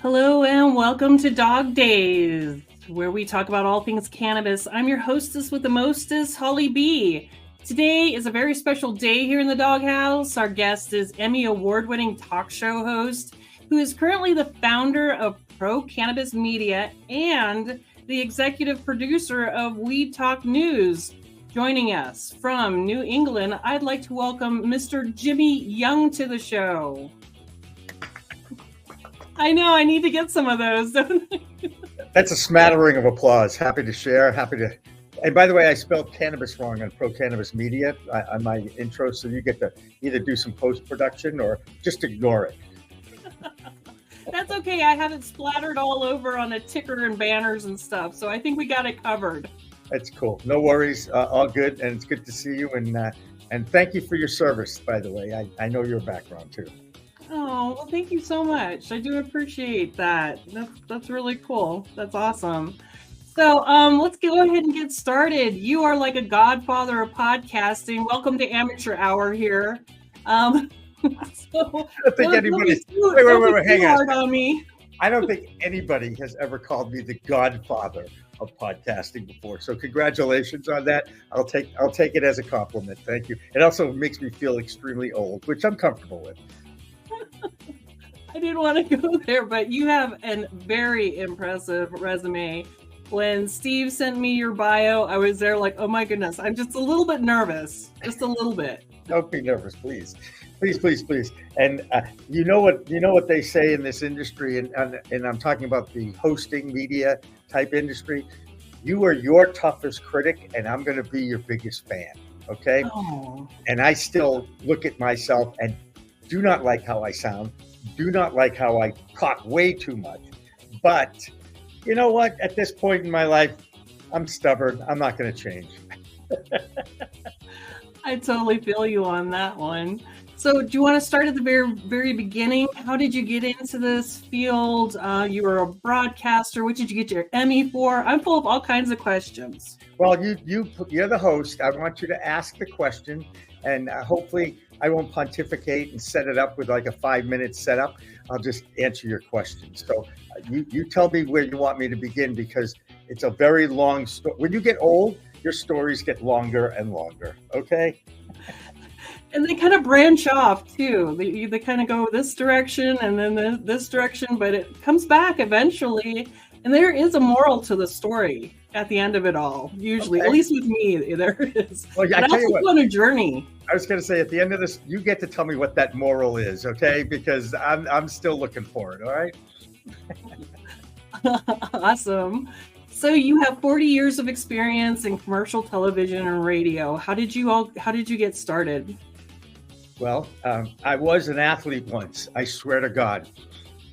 Hello and welcome to Dawg Daze, where we talk about all things cannabis. I'm your hostess with the mostest, Holly B. Today is a very special day here in the Doghouse. Our guest is Emmy award-winning talk show host, who is currently the founder of Pro Cannabis Media and the executive producer of Weed Talk News. Joining us from New England, I'd like to welcome Mr. Jimmy Young to the show. I know, I need to get some of those, don't I? That's a smattering of applause. Happy to share, And by the way, I spelled cannabis wrong on Pro Cannabis Media on my intro, so you get to either do some post-production or just ignore it. That's okay. I have it splattered all over on a ticker and banners and stuff, so I think we got it covered. That's cool. No worries. All good, and it's good to see you. And thank you for your service, by the way. I know your background, too. Oh, well, thank you so much. I do appreciate that. That's really cool. That's awesome. So let's go ahead and get started. You are like a godfather of podcasting. Welcome to Amateur Hour here. I don't think anybody. Wait, hang on me. I don't think anybody has ever called me the godfather of podcasting before. So congratulations on that. I'll take it as a compliment. Thank you. It also makes me feel extremely old, which I'm comfortable with. I didn't want to go there, but you have a very impressive resume. When Steve sent me your bio, I was there like, oh my goodness, I'm just a little bit nervous, just a little bit. Don't be nervous, please. Please. And you know what they say in this industry, and I'm talking about the hosting media type industry. You are your toughest critic, and I'm going to be your biggest fan. Okay. Oh. And I still look at myself and do not like how I sound. Do not like how I talk way too much. But you know what? At this point in my life, I'm stubborn. I'm not going to change. I totally feel you on that one. So do you want to start at the very, very beginning? How did you get into this field? You were a broadcaster. What did you get your Emmy for? I'm full of all kinds of questions. Well, you're the host. I want you to ask the question, and hopefully I won't pontificate and set it up with like a 5-minute setup. I'll just answer your questions. So you tell me where you want me to begin, because it's a very long story. When you get old, your stories get longer and longer. Okay. And they kind of branch off too. They kind of go this direction and then this direction, but it comes back eventually. And there is a moral to the story at the end of it all, usually. Okay. At least with me, there is. Well, yeah, I tell you what, on a journey. I was going to say, at the end of this, you get to tell me what that moral is, okay? Because I'm still looking for it, all right? Awesome. So you have 40 years of experience in commercial television and radio. How did you get started? Well, I was an athlete once, I swear to God.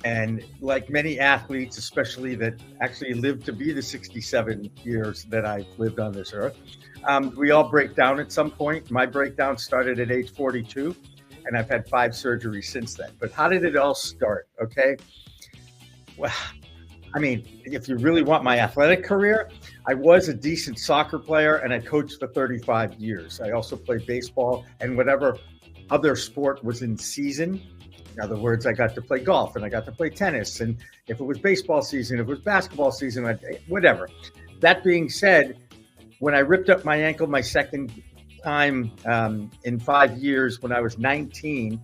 And like many athletes, especially that actually lived to be the 67 years that I've lived on this earth, we all break down at some point. My breakdown started at age 42, and I've had 5 surgeries since then. But how did it all start? Okay. Well, I mean, if you really want my athletic career, I was a decent soccer player, and I coached for 35 years. I also played baseball and whatever other sport was in season. In other words, I got to play golf and I got to play tennis. And if it was baseball season, if it was basketball season, whatever. That being said, when I ripped up my ankle my second time in 5 years, when I was 19,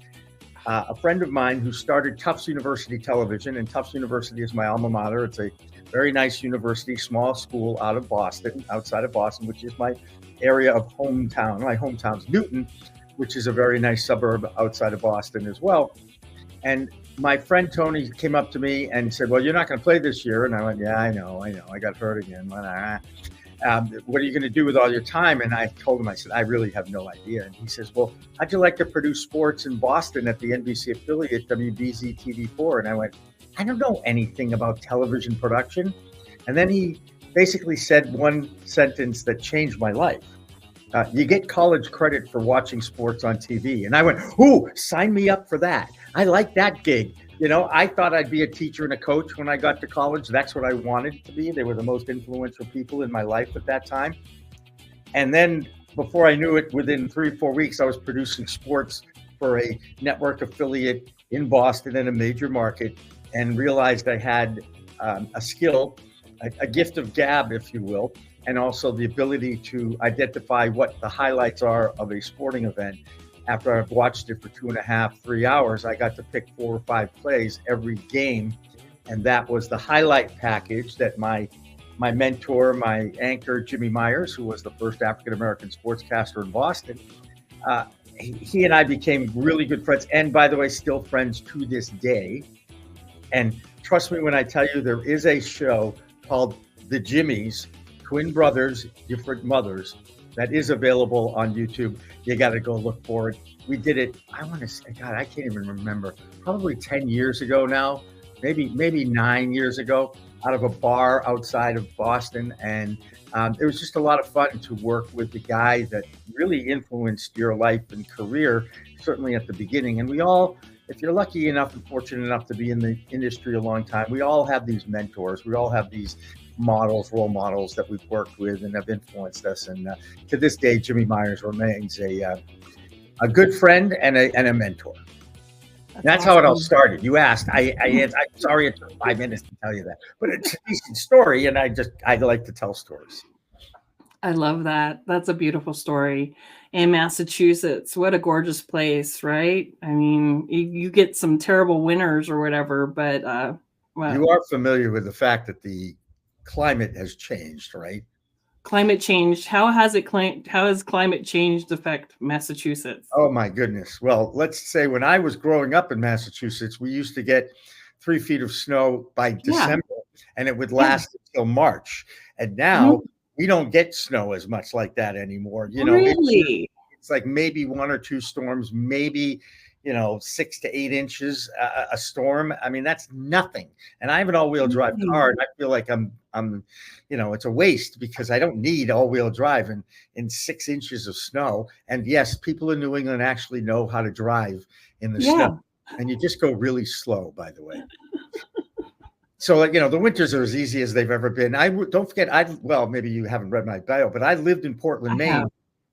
a friend of mine who started Tufts University Television, and Tufts University is my alma mater. It's a very nice university, small school out of Boston, outside of Boston, which is my area of hometown. My hometown's Newton, which is a very nice suburb outside of Boston as well. And my friend Tony came up to me and said, well, you're not going to play this year. And I went, yeah, I know. I got hurt again. What are you going to do with all your time? And I told him, I said, I really have no idea. And he says, well, how'd you like to produce sports in Boston at the NBC affiliate, WBZ TV4? And I went, I don't know anything about television production. And then he basically said one sentence that changed my life. You get college credit for watching sports on TV. And I went, ooh, sign me up for that. I like that gig. You know, I thought I'd be a teacher and a coach when I got to college. That's what I wanted to be. They were the most influential people in my life at that time. And then before I knew it, within 3 or 4 weeks, I was producing sports for a network affiliate in Boston in a major market. and realized I had a skill, a gift of gab, if you will, and also the ability to identify what the highlights are of a sporting event. After I've watched it for 2.5, 3 hours, I got to pick 4 or 5 plays every game. And that was the highlight package that my mentor, my anchor, Jimmy Myers, who was the first African-American sportscaster in Boston, he and I became really good friends. And by the way, still friends to this day. And trust me when I tell you, there is a show called The Jimmys, Twin Brothers, Different Mothers, that is available on YouTube. You got to go look for it. We did it, I want to say, God, I can't even remember, probably 10 years ago now, maybe 9 years ago, out of a bar outside of Boston. And it was just a lot of fun to work with the guy that really influenced your life and career, certainly at the beginning. And we all, if you're lucky enough and fortunate enough to be in the industry a long time, we all have these mentors. We all have these models, role models that we've worked with and have influenced us. And to this day, Jimmy Myers remains a good friend and a mentor. That's awesome. How it all started. You asked. I'm sorry it took 5 minutes to tell you that, but it's a decent story, and I like to tell stories. I love that. That's a beautiful story. And Massachusetts, what a gorgeous place, right? I mean, you get some terrible winters or whatever, but well, you are familiar with the fact that the climate has changed, right? Climate change. How has climate change affect Massachusetts? Oh my goodness. Well, let's say when I was growing up in Massachusetts, we used to get 3 feet of snow by December, and it would last until March. And now we don't get snow as much like that anymore. You know, really? It's like maybe 1 or 2 storms, maybe 6 to 8 inches a storm. I mean, that's nothing. And I have an all-wheel drive car, and I feel like I'm it's a waste because I don't need all-wheel drive in 6 inches of snow. And yes, people in New England actually know how to drive in the snow, and you just go really slow, by the way. So, the winters are as easy as they've ever been. Don't forget, maybe you haven't read my bio, but I lived in Portland, Maine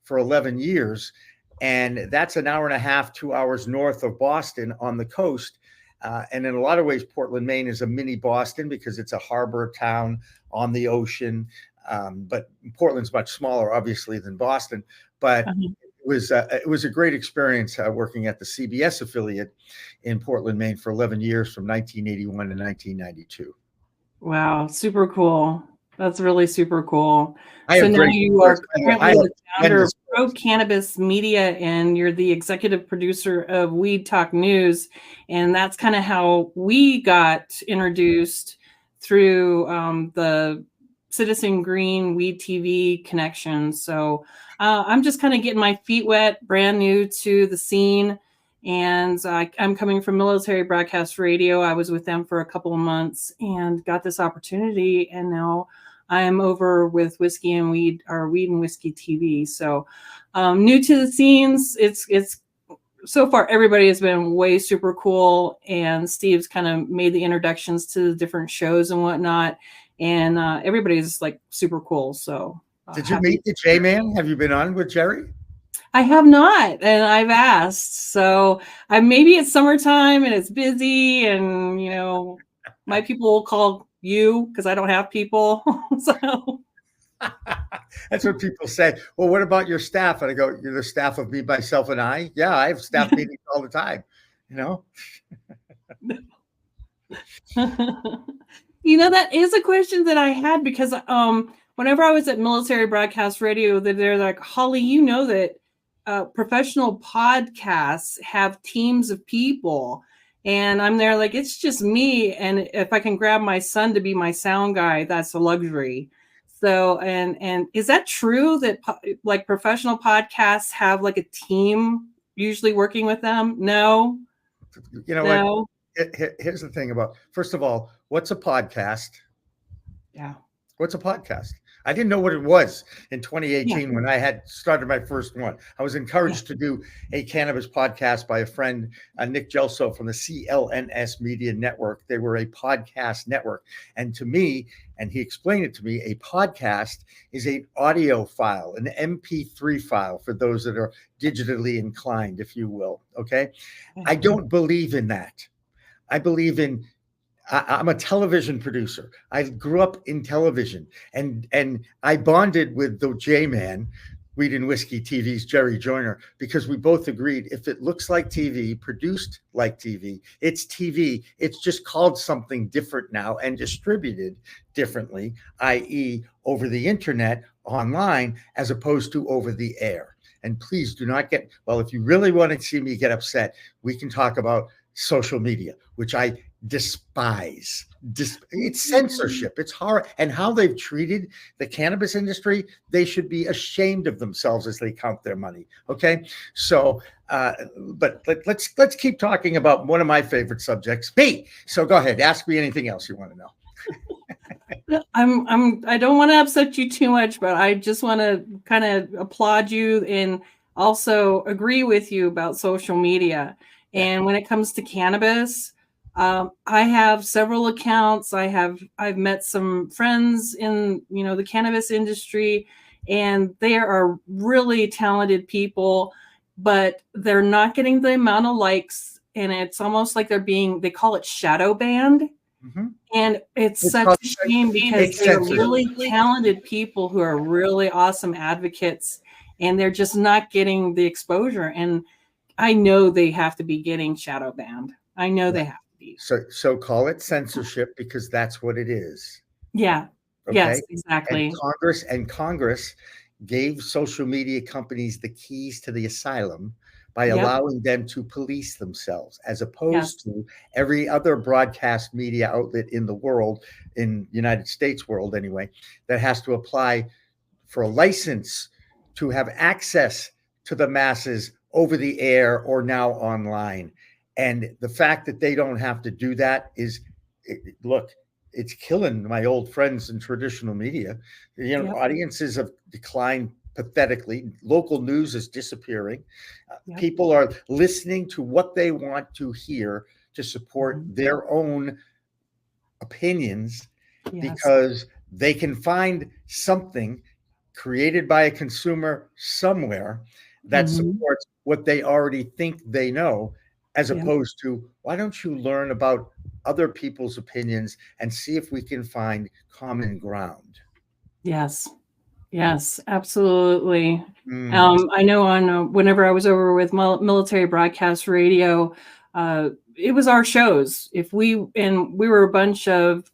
for 11 years. And that's an hour and a half, 2 hours north of Boston on the coast. And in a lot of ways, Portland, Maine is a mini Boston because it's a harbor town on the ocean. But Portland's much smaller, obviously, than Boston. But it was a great experience working at the CBS affiliate in Portland, Maine for 11 years from 1981 to 1992. Wow, super cool. That's really super cool. So now you are currently the founder of Pro Cannabis Media, and you're the executive producer of Weed Talk News. And that's kind of how we got introduced through the Citizen Green Weed TV connection. So I'm just kind of getting my feet wet, brand new to the scene. And I'm coming from Military Broadcast Radio. I was with them for a couple of months and got this opportunity. And now I'm over with Whiskey and Weed, or Weed and Whiskey TV. So new to the scenes. It's so far everybody has been way super cool, and Steve's kind of made the introductions to the different shows and whatnot, and everybody's like super cool. So did you meet the J-Man? Have you been on with Jerry? I have not, and I've asked. So maybe it's summertime and it's busy, and my people will call you because I don't have people. So that's what people say. Well, what about your staff? And I go, you're the staff of me, myself, and I. Yeah, I have staff meetings all the time. That is a question that I had because whenever I was at Military Broadcast Radio, they're like, Holly, that professional podcasts have teams of people. And I'm there like, it's just me. And if I can grab my son to be my sound guy, that's a luxury. So, and is that true that like professional podcasts have like a team usually working with them? No. No. Here's the thing first of all, what's a podcast? Yeah. What's a podcast? I didn't know what it was in 2018 when I had started my first one. I was encouraged to do a cannabis podcast by a friend, Nick Gelso from the CLNS Media Network. They were a podcast network. And to me, and he explained it to me, a podcast is an audio file, an MP3 file for those that are digitally inclined, if you will. Okay. I don't believe in that. I believe in I'm a television producer. I grew up in television, and I bonded with the J-Man, Weed and Whiskey TV's Jerry Joyner, because we both agreed if it looks like TV, produced like TV, it's TV. It's just called something different now and distributed differently, i.e., over the internet, online, as opposed to over the air. And please do not get, well, if you really want to see me get upset, we can talk about social media, which I despise. It's censorship. It's horror. And how they've treated the cannabis industry, they should be ashamed of themselves as they count their money. Okay. So, but let's keep talking about one of my favorite subjects, me. So go ahead, ask me anything else you want to know. I don't want to upset you too much, but I just want to kind of applaud you and also agree with you about social media. And when it comes to cannabis, I have several accounts. I've met some friends in, the cannabis industry, and they are really talented people, but they're not getting the amount of likes. And it's almost like they call it shadow banned. Mm-hmm. And it's such a shame because they're really talented people who are really awesome advocates, and they're just not getting the exposure. And I know they have to be getting shadow banned. I know they have to be. So call it censorship, because that's what it is. Yeah. Okay? Yes, exactly. And Congress gave social media companies the keys to the asylum by allowing them to police themselves, as opposed to every other broadcast media outlet in the world, in United States world anyway, that has to apply for a license to have access to the masses over the air or now online. And the fact that they don't have to do that is, look, it's killing my old friends in traditional media. Audiences have declined pathetically. Local news is disappearing. People are listening to what they want to hear to support their own opinions, because they can find something created by a consumer somewhere that supports what they already think they know, as opposed to, why don't you learn about other people's opinions and see if we can find common ground? Yes, absolutely. I know on whenever I was over with military broadcast radio, it was our shows. We were a bunch of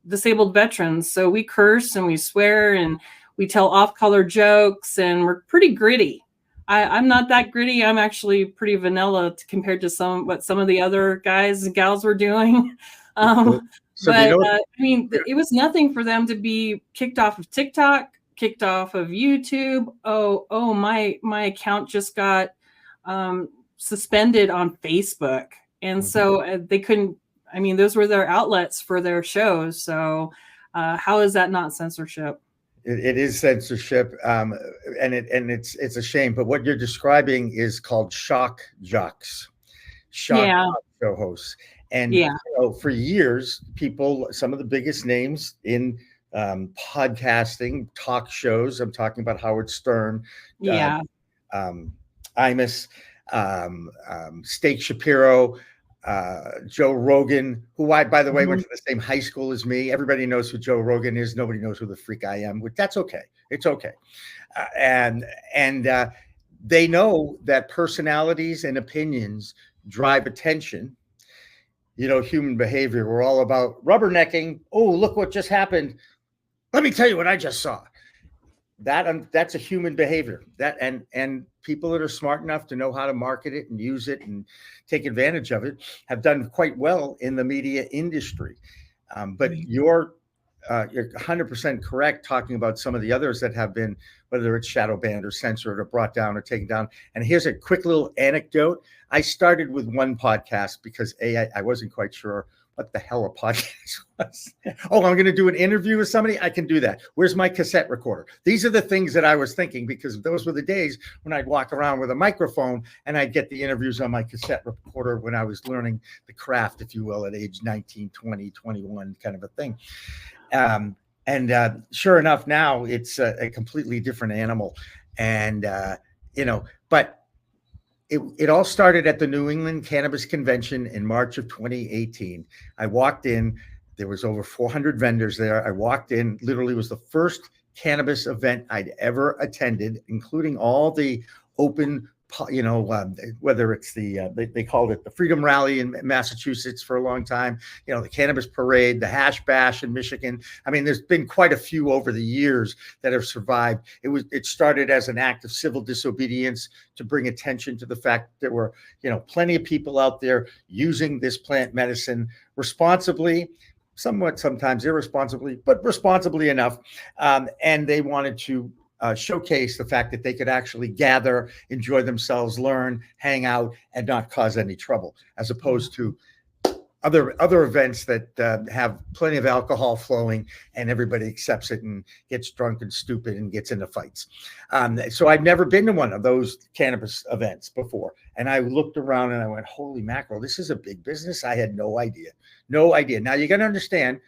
disabled veterans, so we curse and we swear and we tell off-color jokes, and we're pretty gritty. I'm not that gritty. I'm actually pretty vanilla compared to what some of the other guys and gals were doing. It was nothing for them to be kicked off of TikTok, kicked off of YouTube. Oh, my account just got suspended on Facebook. And so they couldn't, those were their outlets for their shows. So how is that not censorship? It is censorship, and it's a shame. But what you're describing is called shock jocks, show hosts. And for years, some of the biggest names in podcasting, talk shows, I'm talking about Howard Stern, Imus, Steak Shapiro, Joe Rogan, who I, by the way, went to the same high school as me. Everybody knows who Joe Rogan is. Nobody knows who the freak I am, but that's okay. It's okay. And they know that personalities and opinions drive attention. Human behavior. We're all about rubbernecking. Oh, look what just happened. Let me tell you what I just saw. That's a human behavior. And people that are smart enough to know how to market it and use it and take advantage of it have done quite well in the media industry. But you're 100% correct talking about some of the others that have been, whether it's shadow banned or censored or brought down or taken down. And here's a quick little anecdote. I started with one podcast because I wasn't quite sure what the hell a podcast was. Oh, I'm going to do an interview with somebody. I can do that. Where's my cassette recorder? These are the things that I was thinking, because those were the days when I'd walk around with a microphone and I'd get the interviews on my cassette recorder when I was learning the craft, if you will, at age 19, 20, 21 kind of a thing. And sure enough, now it's a completely different animal. And, but it all started at the New England Cannabis Convention in March of 2018. I walked in, there was over 400 vendors there. I walked in, literally was the first cannabis event I'd ever attended, including all the open, whether it's they called it the Freedom Rally in Massachusetts for a long time, the Cannabis Parade, the Hash Bash in Michigan. I mean, there's been quite a few over the years that have survived. It started as an act of civil disobedience to bring attention to the fact that there were, plenty of people out there using this plant medicine responsibly, somewhat sometimes irresponsibly, but responsibly enough. And they wanted to showcase the fact that they could actually gather, enjoy themselves, learn, hang out, and not cause any trouble, as opposed to other events that have plenty of alcohol flowing and everybody accepts it and gets drunk and stupid and gets into fights. So I've never been to one of those cannabis events before. And I looked around and I went, holy mackerel, this is a big business. I had no idea. No idea. Now you got to understand,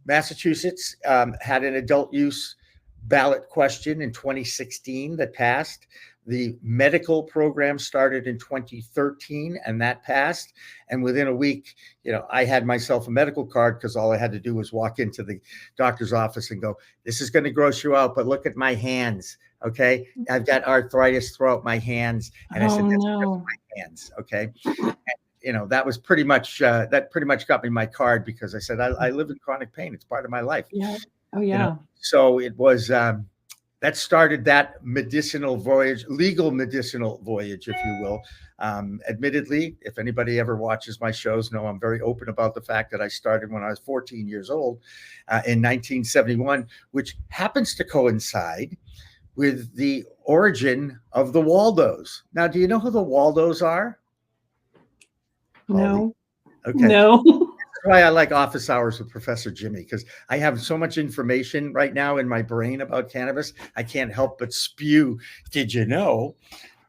Massachusetts had an adult use ballot question in 2016 that passed. The medical program started in 2013 and that passed. And within a week, I had myself a medical card because all I had to do was walk into the doctor's office and go, this is going to gross you out, but look at my hands. Okay. I've got arthritis throughout my hands. And I said, that's no. My hands. Okay. And, that was pretty much got me my card because I said, I live in chronic pain. It's part of my life. Yeah. Oh yeah. So it was, that started that legal medicinal voyage, if you will. Admittedly, if anybody ever watches my shows, know I'm very open about the fact that I started when I was 14 years old in 1971, which happens to coincide with the origin of the Waldos. Now, do you know who the Waldos are? No. Okay. No. That's why I like Office Hours with Professor Jimmy, because I have so much information right now in my brain about cannabis. I can't help but spew. Did you know?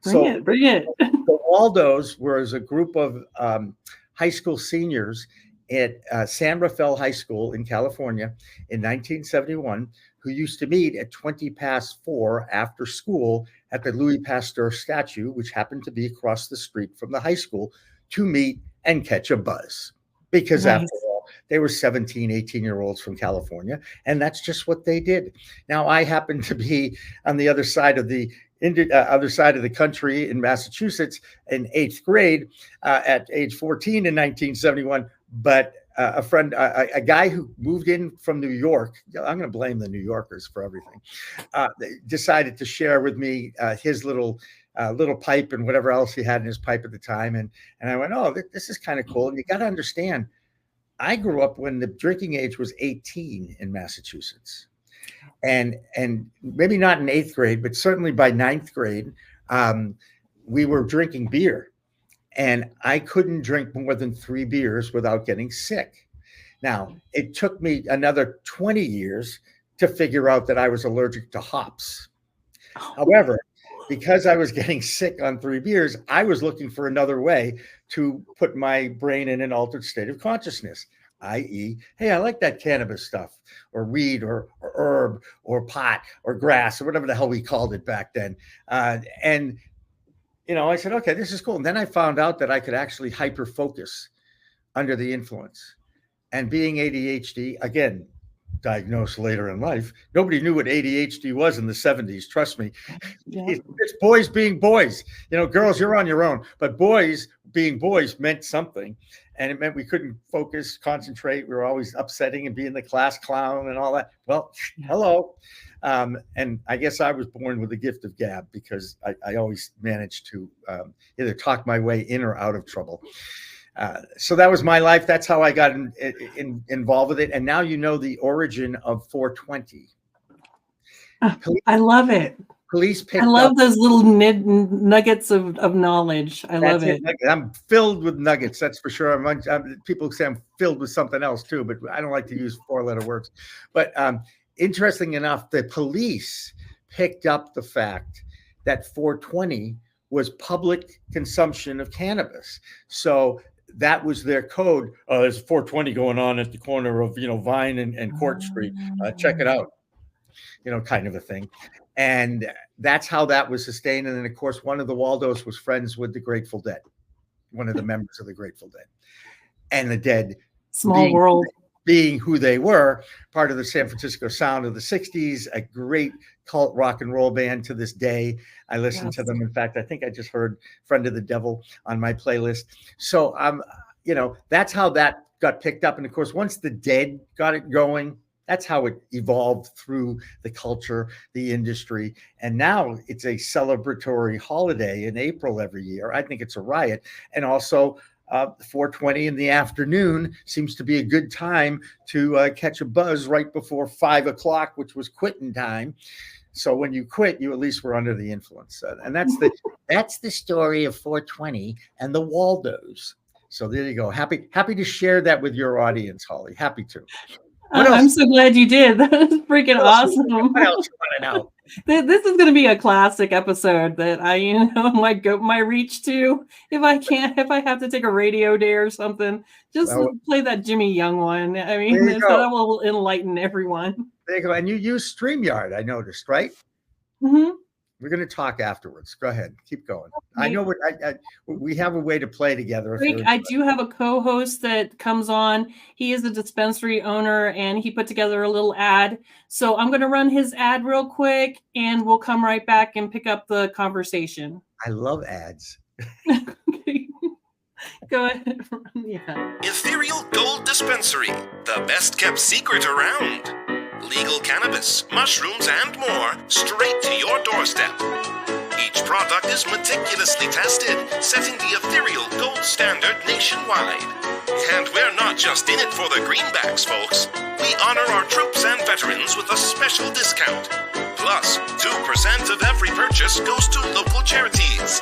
Bring it. The Waldos was a group of high school seniors at San Rafael High School in California in 1971, who used to meet at 4:20 after school at the Louis Pasteur statue, which happened to be across the street from the high school, to meet and catch a buzz. Because nice. After all, they were 17, 18-year-olds from California, and that's just what they did. Now, I happen to be on the other side of the country in Massachusetts in 8th grade at age 14 in 1971. But a guy who moved in from New York, I'm going to blame the New Yorkers for everything, decided to share with me his little pipe and whatever else he had in his pipe at the time. And I went, oh, this is kind of cool. And you got to understand, I grew up when the drinking age was 18 in Massachusetts. And maybe not in 8th grade, but certainly by 9th grade, we were drinking beer. And I couldn't drink more than 3 beers without getting sick. Now, it took me another 20 years to figure out that I was allergic to hops. However, because I was getting sick on 3 beers, I was looking for another way to put my brain in an altered state of consciousness, i.e., hey, I like that cannabis stuff, or weed, or herb, or pot, or grass, or whatever the hell we called it back then. And I said, okay, this is cool. And then I found out that I could actually hyper focus under the influence. And being ADHD, again, diagnosed later in life, nobody knew what ADHD was in the 70s. Trust me. Yeah. It's boys being boys. Girls, you're on your own. But boys being boys meant something. And it meant we couldn't focus, concentrate. We were always upsetting and being the class clown and all that. Well, hello. And I guess I was born with the gift of gab, because I always managed to either talk my way in or out of trouble. So that was my life. That's how I got involved with it. And now you know the origin of 420. I love it. Police picked I love those little nuggets of knowledge. I love it. I'm filled with nuggets, that's for sure. People say I'm filled with something else too, but I don't like to use 4-letter words. But interesting enough, the police picked up the fact that 420 was public consumption of cannabis. So that was their code. There's 420 going on at the corner of Vine and Court Street. Check it out. Kind of a thing. And that's how that was sustained. And then, of course, one of the Waldos was friends with the Grateful Dead, one of the members of the Grateful Dead. And the Dead, Small world. being who they were, part of the San Francisco sound of the 60s, a great cult rock and roll band to this day. I listen to them. In fact, I think I just heard Friend of the Devil on my playlist. So, that's how that got picked up. And of course, once the Dead got it going, that's how it evolved through the culture, the industry. And now it's a celebratory holiday in April every year. I think it's a riot. And also, 4:20 in the afternoon seems to be a good time to catch a buzz right before 5 o'clock, which was quitting time. So when you quit, you at least were under the influence. And that's the story of 420 and the Waldos. So there you go. Happy to share that with your audience, Holly. Happy to. I'm so glad you did. That was freaking awesome. What else you want to know? This is going to be a classic episode that I, might go my reach to if I have to take a radio day or something. Just play that Jimmy Young one. I mean, that will enlighten everyone. There you go. And you use StreamYard, I noticed, right? Mm-hmm. We're going to talk afterwards. Go ahead. Keep going. Okay. I know we have a way to play together. I do have a co-host that comes on. He is a dispensary owner, and he put together a little ad. So I'm going to run his ad real quick, and we'll come right back and pick up the conversation. I love ads. Okay. Go ahead. Yeah. Ethereal Gold Dispensary, the best kept secret around. Legal cannabis, mushrooms, and more, straight to your doorstep. Each product is meticulously tested, setting the ethereal gold standard nationwide. And we're not just in it for the greenbacks, folks. We honor our troops and veterans with a special discount. Plus, 2% of every purchase goes to local charities.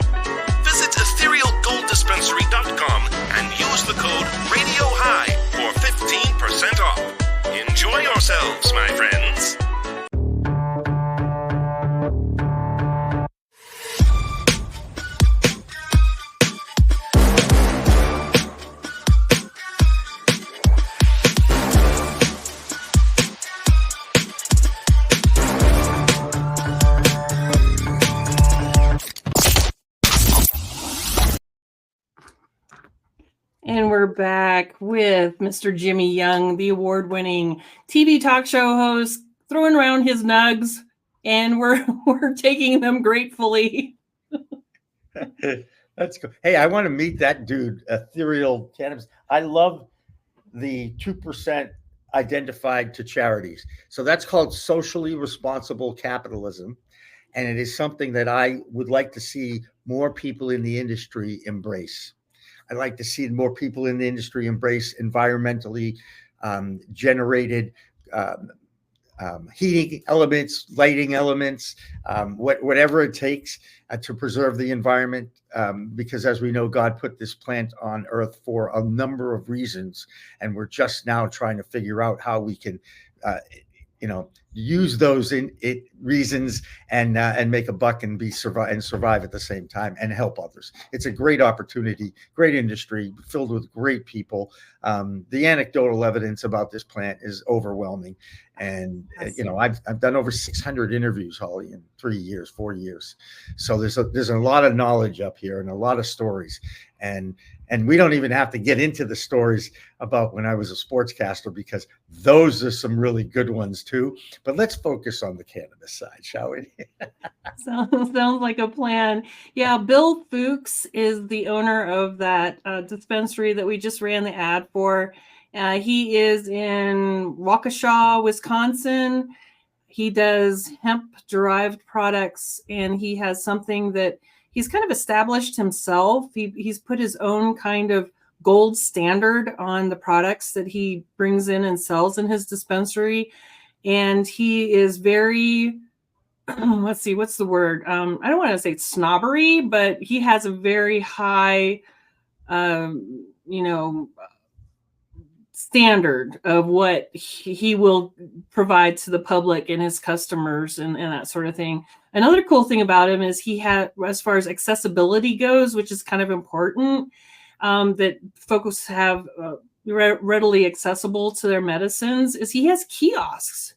Visit etherealgolddispensary.com and use the code RADIOHIGH for 15% off. Enjoy yourselves, my friends. And we're back with Mr. Jimmy Young, the award-winning TV talk show host, throwing around his nugs, and we're taking them gratefully. That's cool. Hey, I want to meet that dude, Ethereal Cannabis. I love the 2% identified to charities. So that's called socially responsible capitalism. And it is something that I would like to see more people in the industry embrace. I'd like to see more people in the industry embrace environmentally generated heating elements, lighting elements, whatever it takes to preserve the environment. Because as we know, God put this plant on Earth for a number of reasons, and we're just now trying to figure out how we can, use those reasons and make a buck and survive at the same time and help others. It's a great opportunity, great industry filled with great people. The anecdotal evidence about this plant is overwhelming. And, I've done over 600 interviews, Holly, in 4 years. So there's a lot of knowledge up here and a lot of stories. And we don't even have to get into the stories about when I was a sportscaster, because those are some really good ones too. But let's focus on the cannabis side, shall we? Sounds like a plan. Yeah, Bill Fuchs is the owner of that dispensary that we just ran the ad for. He is in Waukesha, Wisconsin. He does hemp-derived products, and he has something that he's kind of established himself. He's put his own kind of gold standard on the products that he brings in and sells in his dispensary. And he is very, let's see, what's the word? I don't want to say snobbery, but he has a very high, standard of what he will provide to the public and his customers and that sort of thing. Another cool thing about him is he had, as far as accessibility goes, which is kind of important, that folks have readily accessible to their medicines, is he has kiosks.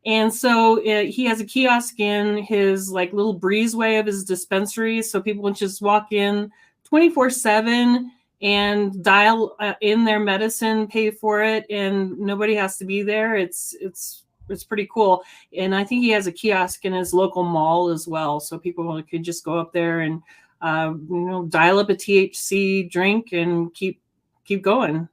And so he has a kiosk in his like little breezeway of his dispensary, so people can just walk in 24/7 and dial in their medicine, pay for it, and nobody has to be there. It's pretty cool. And I think he has a kiosk in his local mall as well, so people could just go up there and dial up a THC drink and keep going.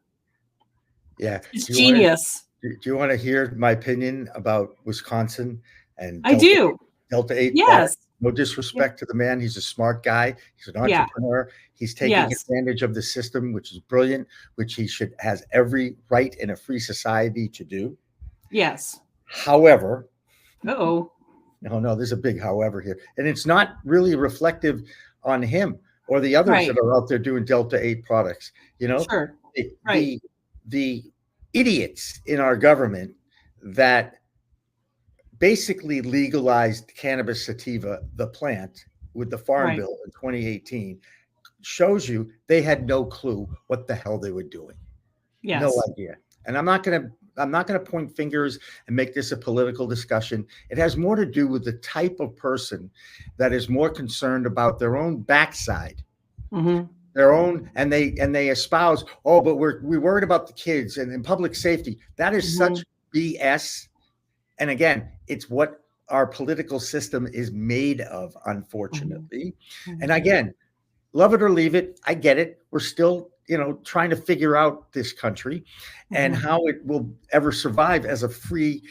Yeah, It's genius. Do you want to hear my opinion about Wisconsin and I do. Delta 8? Yes. No disrespect to the man. He's a smart guy. He's an entrepreneur. He's taking advantage of the system, which is brilliant, which he has every right in a free society to do. Yes. However, no, there's a big however here. And it's not really reflective on him or the others that are out there doing Delta 8 products. Sure. The idiots in our government that basically legalized cannabis sativa, the plant, with the Farm Bill in 2018, shows you they had no clue what the hell they were doing. Yes. No idea. And I'm not going to point fingers and make this a political discussion. It has more to do with the type of person that is more concerned about their own backside. Mm-hmm. Their own, and they espouse, but we're worried about the kids and public safety. That is such BS. And again, it's what our political system is made of, unfortunately. Mm-hmm. And again, love it or leave it. I get it. We're still, trying to figure out this country and how it will ever survive as a free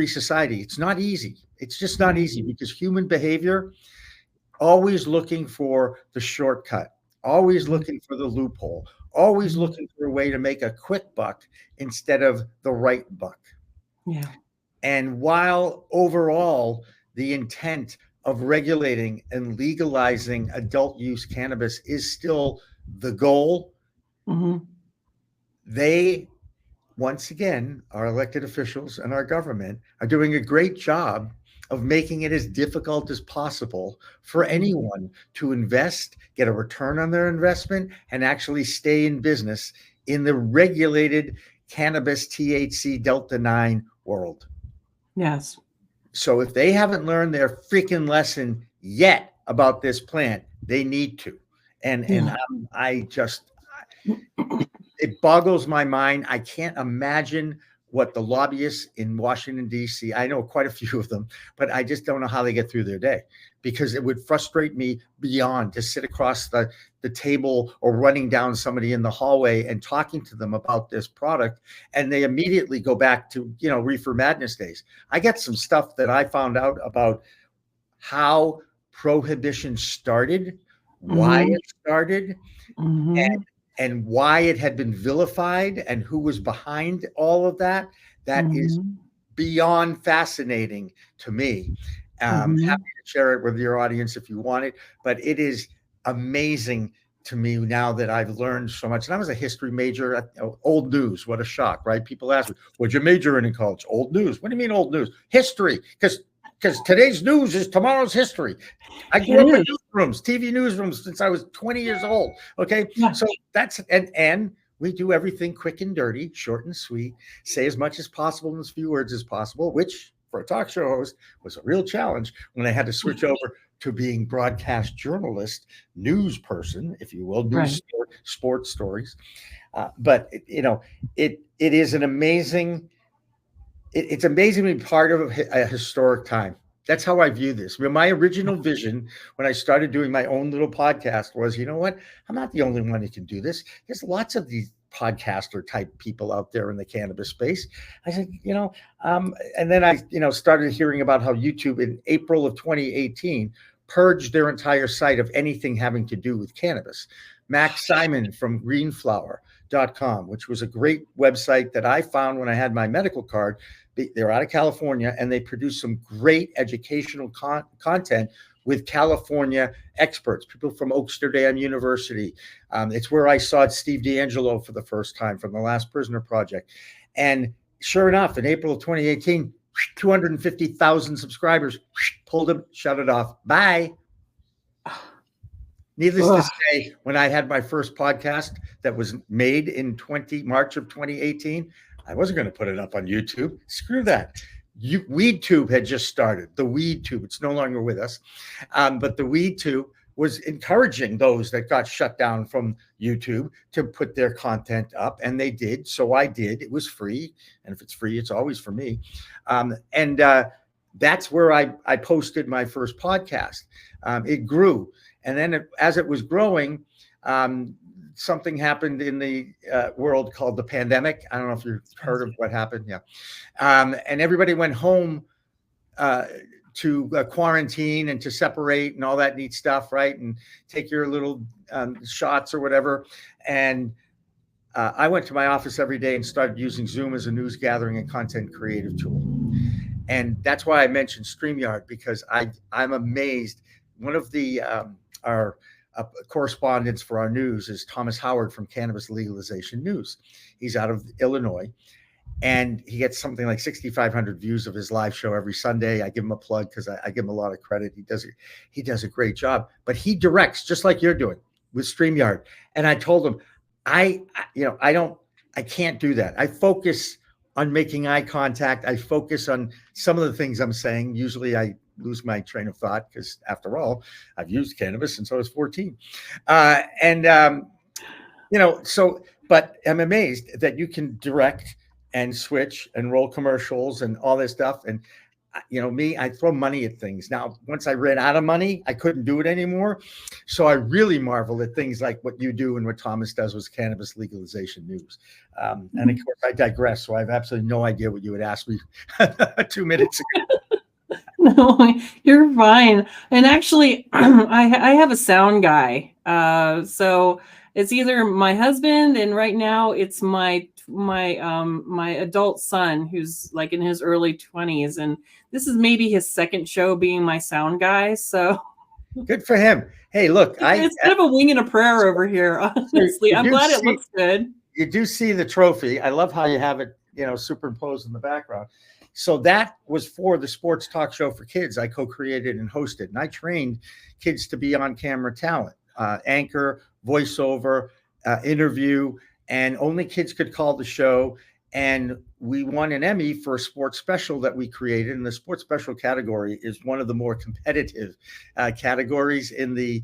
society. It's not easy. It's just not easy because human behavior, always looking for the shortcut. Always looking for the loophole, always looking for a way to make a quick buck instead of the right buck. Yeah. And while overall the intent of regulating and legalizing adult use cannabis is still the goal, they, once again, our elected officials and our government are doing a great job of making it as difficult as possible for anyone to invest, get a return on their investment, and actually stay in business in the regulated cannabis THC Delta 9 world. Yes. So if they haven't learned their freaking lesson yet about this plant, they need to. And it boggles my mind. I can't imagine what the lobbyists in Washington, D.C., I know quite a few of them, but I just don't know how they get through their day because it would frustrate me beyond to sit across the table or running down somebody in the hallway and talking to them about this product. And they immediately go back to, Reefer Madness days. I get some stuff that I found out about how prohibition started, why it started, and why it had been vilified and who was behind all of that. That is beyond fascinating to me. Happy to share it with your audience if you want it, but it is amazing to me now that I've learned so much. And I was a history major. Old news, what a shock, right? People ask me, what'd you major in college? Old news. What do you mean old news? History, because today's news is tomorrow's history. I grew up in newsrooms, TV newsrooms since I was 20 years old. Okay. Yeah. So that's, and we do everything quick and dirty, short and sweet, say as much as possible in as few words as possible, which for a talk show host was a real challenge when I had to switch over to being broadcast journalist, news person, if you will, news sports stories. But it is an amazing, it's amazing to be part of a historic time. That's how I view this. My original vision when I started doing my own little podcast was, you know what? I'm not the only one who can do this. There's lots of these podcaster type people out there in the cannabis space. I said, and then I, started hearing about how YouTube in April of 2018 purged their entire site of anything having to do with cannabis. Max Simon from greenflower.com, which was a great website that I found when I had my medical card. They're out of California, and they produce some great educational content with California experts, people from Oaksterdam University. It's where I saw Steve D'Angelo for the first time from the Last Prisoner Project. And sure enough, in April of 2018, 250,000 subscribers, pulled them, shut it off. Bye. Needless to say, when I had my first podcast that was made in March of 2018, I wasn't going to put it up on YouTube. Screw that. Weed Tube had just started. The Weed Tube, it's no longer with us, but the Weed Tube was encouraging those that got shut down from YouTube to put their content up, and they did. So I did. It was free, and if it's free, it's always for me. And that's where I posted my first podcast. It grew, and then as it was growing, something happened in the world called the pandemic. I don't know if you've heard of what happened. Yeah. And everybody went home to quarantine and to separate and all that neat stuff, right? And take your little shots or whatever. And I went to my office every day and started using Zoom as a news gathering and content creative tool. And that's why I mentioned StreamYard, because I'm amazed. One of the our correspondents for our news is Thomas Howard from Cannabis Legalization News. He's out of Illinois, and he gets something like 6,500 views of his live show every Sunday. I give him a plug because I give him a lot of credit. He does a great job, but he directs just like you're doing with StreamYard. And I told him, I can't do that. I focus on making eye contact. I focus on some of the things I'm saying. Usually I lose my train of thought because, after all, I've used cannabis since I was 14. But I'm amazed that you can direct and switch and roll commercials and all this stuff. And me, I throw money at things. Now, once I ran out of money, I couldn't do it anymore. So I really marvel at things like what you do and what Thomas does with Cannabis Legalization News. And of course, I digress. So I have absolutely no idea what you would ask me 2 minutes ago. No, you're fine. And actually, I have a sound guy. So it's either my husband, and right now it's my adult son, who's like in his early 20s, and this is maybe his second show being my sound guy. So good for him. Hey, look, it's kind of a wing and a prayer over here. Honestly, I'm glad it looks good. You do see the trophy. I love how you have it, superimposed in the background. So that was for the sports talk show for kids I co-created and hosted. And I trained kids to be on-camera talent, anchor, voiceover, interview, and only kids could call the show. And we won an Emmy for a sports special that we created. And the sports special category is one of the more competitive categories in the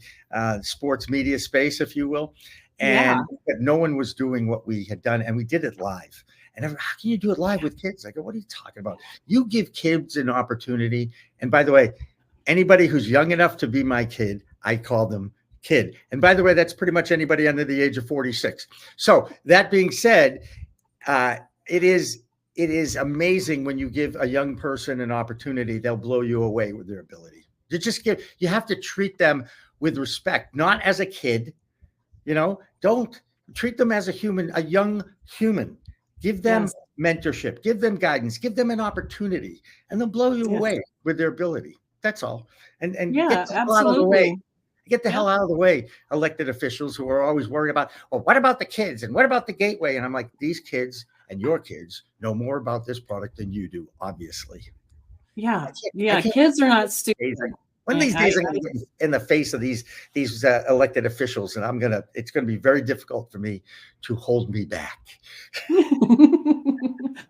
sports media space, if you will. And no one was doing what we had done. And we did it live. And how can you do it live with kids? I go, what are you talking about? You give kids an opportunity. And by the way, anybody who's young enough to be my kid, I call them kid. And by the way, that's pretty much anybody under the age of 46. So that being said, it is amazing when you give a young person an opportunity, they'll blow you away with their ability. You have to treat them with respect, not as a kid, don't treat them as a young human. Give them mentorship, give them guidance, give them an opportunity, and they'll blow you away with their ability. That's all. And get the hell out of the way. Get the hell out of the way, elected officials who are always worried about, well, what about the kids? And what about the gateway? And I'm like, these kids and your kids know more about this product than you do, obviously. Yeah. Kids are not stupid. One of these days, I'm going to get in the face of these elected officials, and it's going to be very difficult for me to hold me back.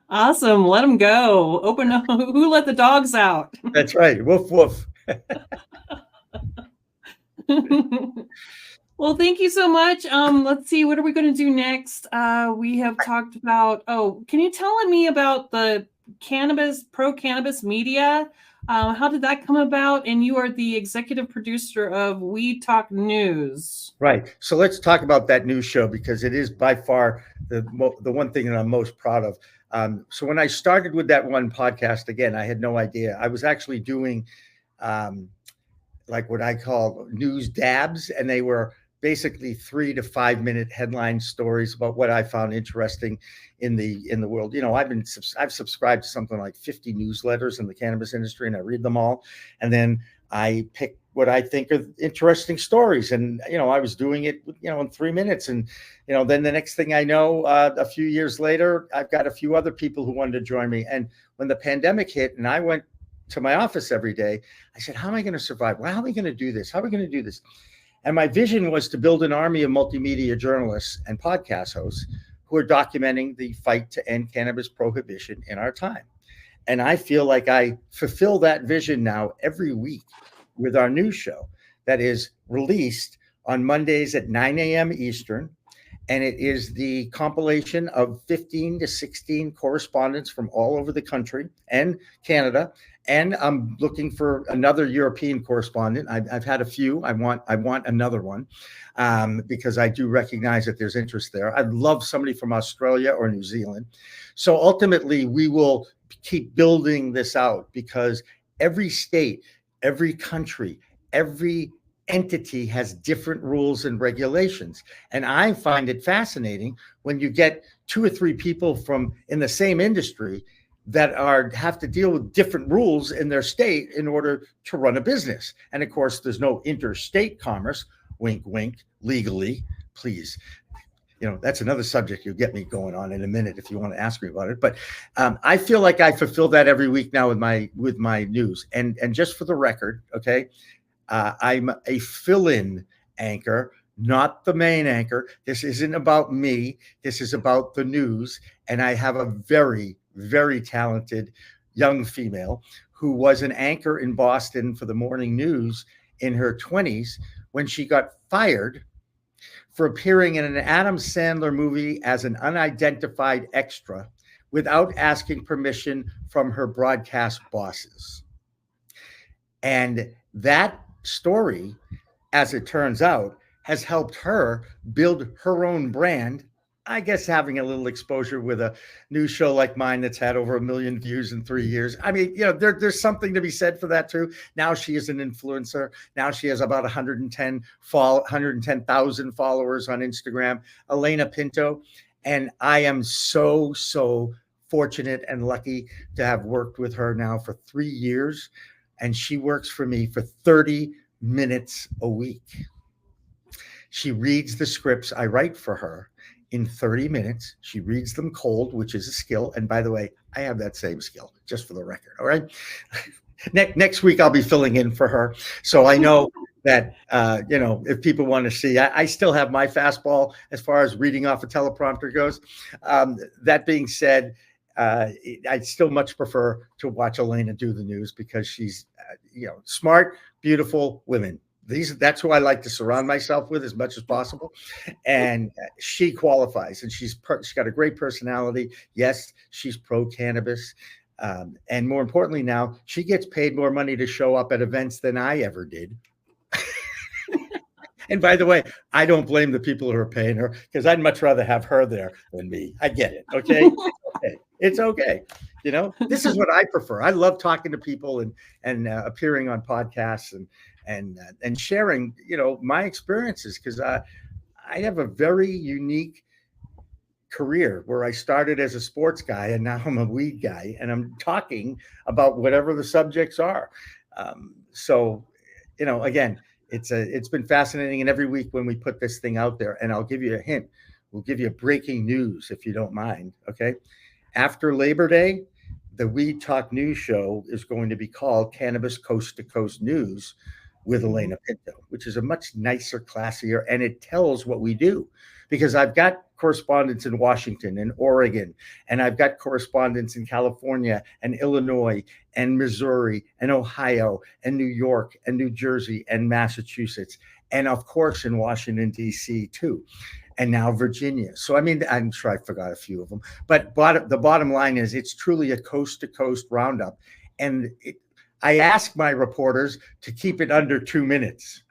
Awesome. Let them go. Open up. Who let the dogs out? That's right. Woof, woof. Well, thank you so much. Let's see. What are we going to do next? We have talked about, can you tell me about the pro cannabis media? How did that come about? And you are the executive producer of We Talk News. Right. So let's talk about that news show, because it is by far the one thing that I'm most proud of. So when I started with that one podcast, again, I had no idea. I was actually doing like what I call news dabs, and they were basically 3 to 5 minute headline stories about what I found interesting in the world. I've subscribed to something like 50 newsletters in the cannabis industry, and I read them all. And then I pick what I think are interesting stories. And, I was doing it, in 3 minutes. And, then the next thing I know, a few years later, I've got a few other people who wanted to join me. And when the pandemic hit and I went to my office every day, I said, how am I going to survive? Well, how are we going to do this? How are we going to do this? And my vision was to build an army of multimedia journalists and podcast hosts who are documenting the fight to end cannabis prohibition in our time. And I feel like I fulfill that vision now every week with our news show that is released on Mondays at 9 a.m. Eastern. And it is the compilation of 15 to 16 correspondents from all over the country and Canada. And I'm looking for another European correspondent. I've had a few. I want another one because I do recognize that there's interest there. I'd love somebody from Australia or New Zealand. So ultimately, we will keep building this out because every state, every country, every entity has different rules and regulations. And I find it fascinating when you get 2 or 3 people from in the same industry that have to deal with different rules in their state in order to run a business. And of course, there's no interstate commerce, wink, wink, legally, please. That's another subject you'll get me going on in a minute if you want to ask me about it. But I feel like I fulfill that every week now with my news. And just for the record, okay, I'm a fill-in anchor, not the main anchor. This isn't about me. This is about the news. And I have a very, very talented young female who was an anchor in Boston for the morning news in her 20s when she got fired for appearing in an Adam Sandler movie as an unidentified extra without asking permission from her broadcast bosses. And that story, as it turns out, has helped her build her own brand. I guess having a little exposure with a news show like mine that's had over 1 million views in 3 years. I mean, there's something to be said for that too. Now she is an influencer. Now she has about 110,000 followers on Instagram, Elena Pinto. And I am so fortunate and lucky to have worked with her now for 3 years. And she works for me for 30 minutes a week. She reads the scripts I write for her in 30 minutes. She reads them cold, which is a skill. And by the way, I have that same skill, just for the record. All right. Next week, I'll be filling in for her. So I know that, if people want to see, I still have my fastball as far as reading off a teleprompter goes. That being said, I'd still much prefer to watch Elena do the news because she's, smart, beautiful women. That's who I like to surround myself with as much as possible. And she qualifies, and she's got a great personality. Yes, she's pro cannabis. And more importantly, now she gets paid more money to show up at events than I ever did. And by the way, I don't blame the people who are paying her because I'd much rather have her there than me. I get it. Okay. It's okay. This is what I prefer. I love talking to people and appearing on podcasts and sharing, my experiences because I have a very unique career where I started as a sports guy and now I'm a weed guy and I'm talking about whatever the subjects are. Again, it's been fascinating. And every week when we put this thing out there, and I'll give you a hint, we'll give you breaking news if you don't mind. Okay. After Labor Day, the Weed Talk News Show is going to be called Cannabis Coast to Coast News with Elena Pinto, which is a much nicer, classier, and it tells what we do. Because I've got correspondents in Washington and Oregon, and I've got correspondents in California and Illinois and Missouri and Ohio and New York and New Jersey and Massachusetts, and of course in Washington, D.C. too. And now Virginia. So, I'm sure I forgot a few of them. But the bottom line is it's truly a coast-to-coast roundup. And I ask my reporters to keep it under 2 minutes.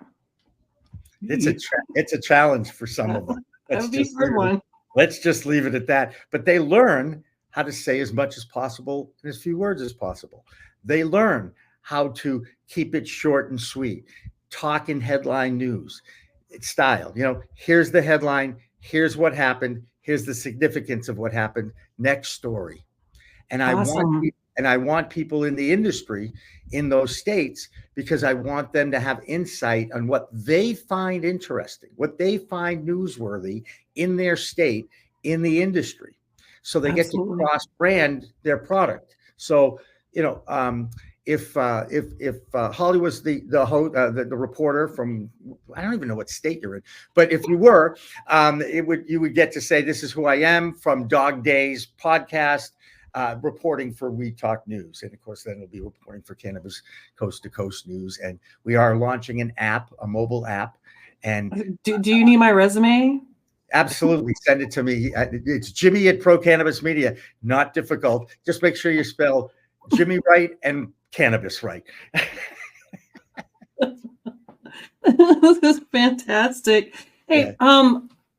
It's a challenge for some of them. That would be a good one. Let's just leave it at that. But they learn how to say as much as possible in as few words as possible. They learn how to keep it short and sweet, talk in headline news style. Here's the headline. Here's what happened. Here's the significance of what happened. Next story. And Awesome. I want people in the industry in those states because I want them to have insight on what they find interesting, what they find newsworthy in their state, in the industry. So they Absolutely. get to cross-brand their product. So, if Holly was the reporter from, I don't even know what state you're in, but if you were, you would get to say, this is who I am from Dawg Daze podcast. reporting for We Talk News. And of course, then we'll be reporting for Cannabis Coast to Coast News. And we are launching an app, a mobile app. And do you need my resume? Absolutely. Send it to me. It's Jimmy at Pro Cannabis Media. Not difficult. Just make sure you spell Jimmy right and cannabis right. This is fantastic. Hey, Yeah.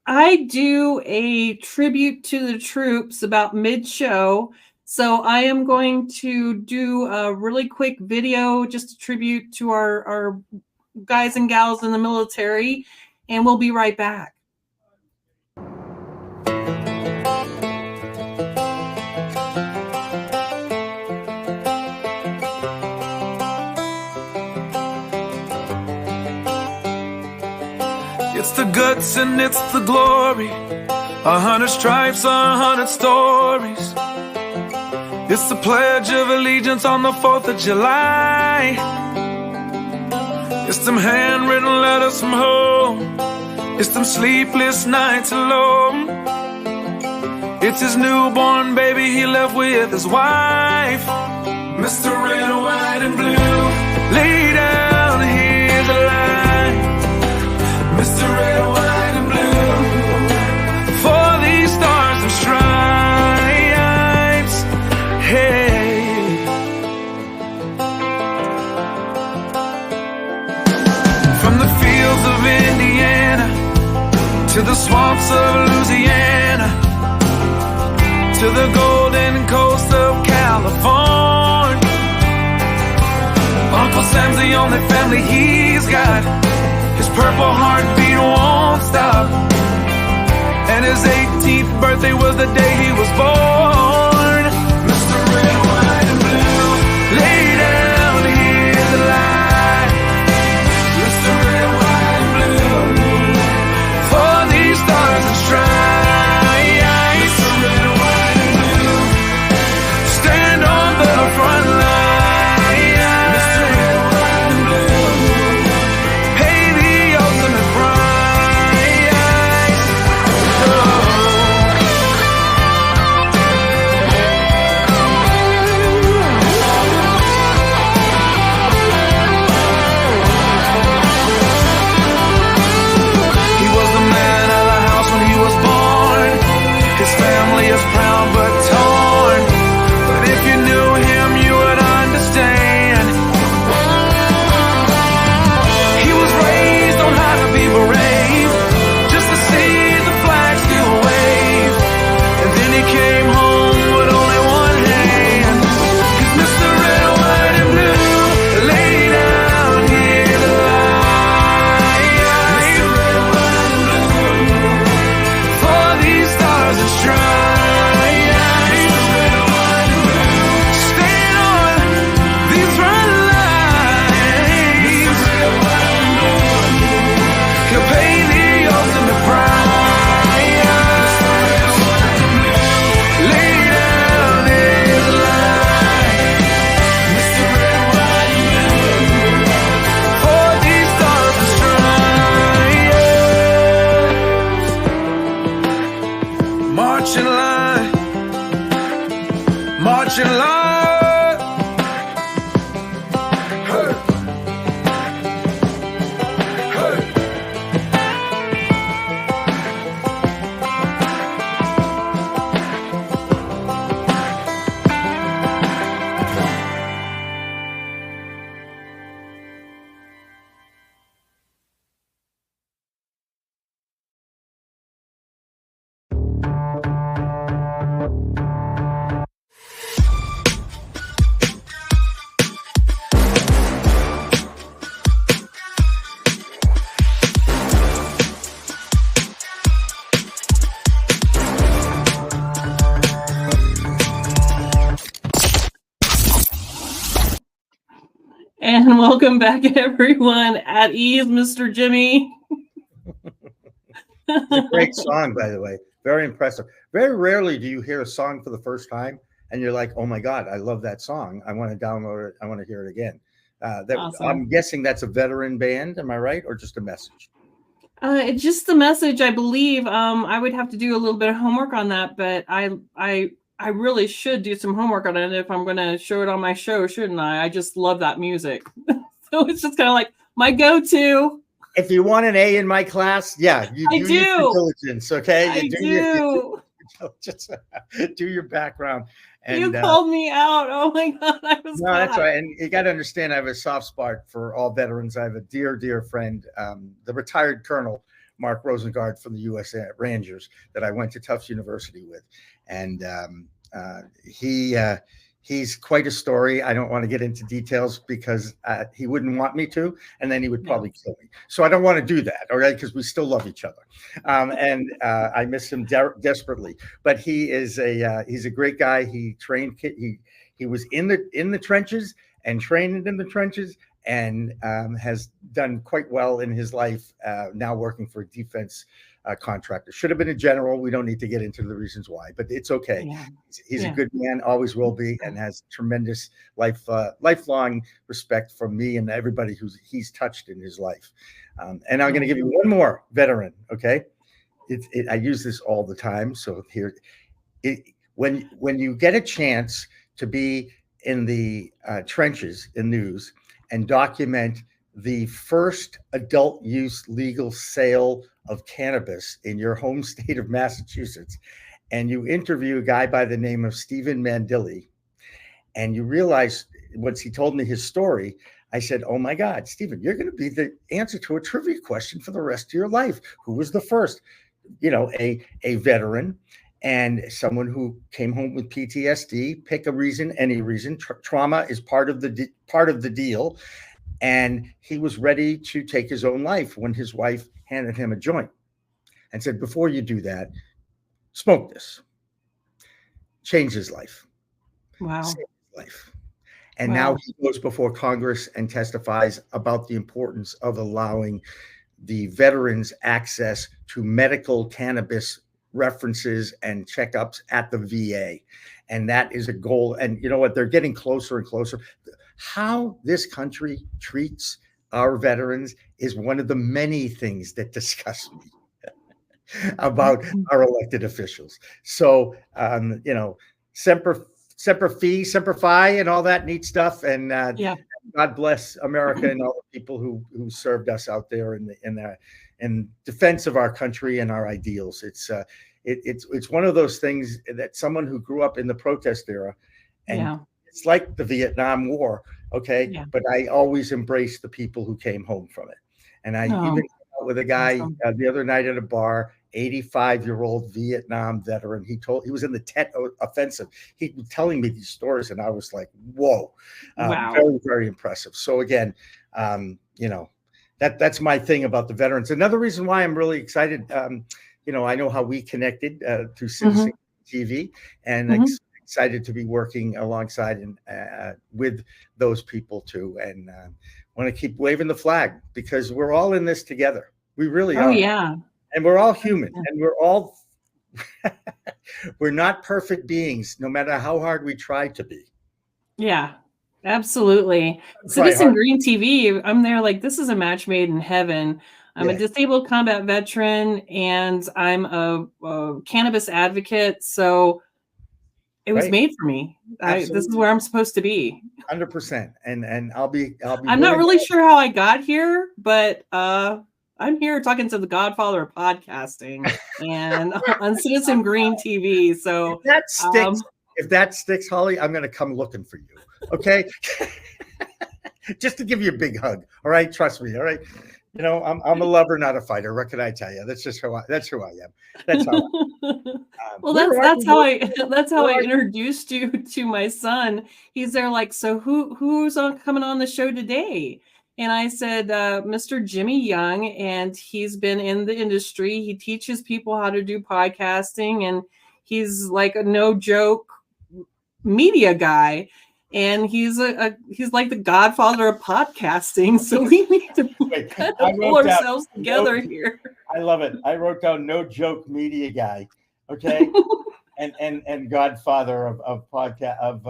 I do a tribute to the troops about mid-show. So I am going to do a really quick video, just a tribute to our guys and gals in the military, and we'll be right back. It's the guts and it's the glory. 100 stripes, 100 stories. It's the Pledge of Allegiance on the 4th of July. It's them handwritten letters from home. It's them sleepless nights alone. It's his newborn baby he left with his wife. Mr. Red, White, and Blue, lay down, here's a line. Mr. Red, White, and Blue, for these stars and stripes. Hey. From the fields of Indiana to the swamps of Louisiana to the golden coast of California, Uncle Sam's the only family he's got. His purple heartbeat won't stop. And his 18th birthday was the day he was born. Mr. Red, White, and Blue, lay down, here's the line. Mr. Red, White, and Blue, for these stars and stripes. Mr. Red, White, and Blue, stand on the front line. Mr. Red, White, and Blue, pay the ultimate price. Oh. He was the man of the house when he was born. His family is proud but torn. But if you knew him, you would understand. He was raised on how to be brave, just to see the flag still wave. And then he came home with only one hand. 'Cause Mr. Red, White, and Blue, lay down, hear the line. Mr. Red, White, and Blue, for these stars and stripes. Mr. Red, White, and Blue, stand on these front lines. Mr. Red, White, and Blue, he'll pay the ultimate price. Mr. Red, White, and Blue, lay down his life. Mr. Red, White, and Blue, for these stars and stripes. March in line, march in line. Hey. Hey. And welcome back, everyone. At ease, Mr. Jimmy. It's a great song, by the way. Very impressive. Very rarely do you hear a song for the first time and you're like, oh my God, I love that song. I want to download it. I want to hear it again. Awesome. I'm guessing that's a veteran band. Am I right? Or just a message? Just the message, I believe. I would have to do a little bit of homework on that, but I I really should do some homework on it if I'm going to show it on my show, shouldn't I? I just love that music. So it's just kind of like my go-to. If you want an A in my class, yeah, you I do your due do. diligence, okay? I You do. just do your background. And You called me out. Oh my God, I was no, that's right. And you got to understand, I have a soft spot for all veterans. I have a dear, dear friend, the retired Colonel Mark Rosengard from the U.S. Rangers that I went to Tufts University with, and he's quite a story. I don't want to get into details because he wouldn't want me to, and then he would probably kill me. So I don't want to do that, all right? Because we still love each other, and I miss him desperately. But he's a great guy. He trained. He was in the trenches and trained in the trenches, and has done quite well in his life. Now working for a defense contractor. Should have been a general. We don't need to get into the reasons why, but it's okay. Yeah. He's a good man, always will be, and has tremendous lifelong respect from me and everybody he's touched in his life. And I'm going to give you one more veteran. Okay, I use this all the time. So here, when you get a chance to be in the trenches in news and document the first adult use legal sale of cannabis in your home state of Massachusetts, and you interview a guy by the name of Stephen Mandilli, and you realize once he told me his story, I said, oh my God, Stephen, you're going to be the answer to a trivia question for the rest of your life. Who was the first? A veteran and someone who came home with PTSD. Pick a reason, any reason. Trauma is part of the deal. And he was ready to take his own life when his wife handed him a joint and said, before you do that, smoke this. Change his life. Wow. Save his life. And now he goes before Congress and testifies about the importance of allowing the veterans access to medical cannabis references and checkups at the VA. And that is a goal. And you know what? They're getting closer and closer. How this country treats our veterans is one of the many things that disgust me about our elected officials. So, semper fi, semper fi, and all that neat stuff. And God bless America and all the people who served us out there in defense of our country and our ideals. It's one of those things that someone who grew up in the protest era, and it's like the Vietnam War, okay? Yeah. But I always embrace the people who came home from it. And I even came out with a guy the other night at a bar, 85-year-old Vietnam veteran. He was in the Tet Offensive. He was telling me these stories, and I was like, whoa. Wow. Very, very impressive. So again, that's my thing about the veterans. Another reason why I'm really excited, I know how we connected through Citizen TV, and excited to be working alongside and with those people too, and want to keep waving the flag because we're all in this together. We really are. Oh yeah, and we're all human, and we're not perfect beings, no matter how hard we try to be. Yeah, absolutely. Citizen Green TV, I'm there like this is a match made in heaven. I'm a disabled combat veteran, and I'm a cannabis advocate. So it was made for me. This is where I'm supposed to be. 100%. And I'll be. I'm not really sure how I got here, but I'm here talking to the godfather of podcasting and on Citizen Green TV. So if that sticks, Holly, I'm going to come looking for you. Okay. Just to give you a big hug. All right. Trust me. All right. I'm a lover, not a fighter. What can I tell you? That's who I am. That's how. Well, that's how I introduced you to my son. He's there like, so who's coming on the show today? And I said, Mr. Jimmy Young, and he's been in the industry. He teaches people how to do podcasting, and he's like a no joke media guy. And he's like the godfather of podcasting. So we need to pull ourselves together here. I love it. I wrote down no joke media guy. Okay. and godfather of podcast of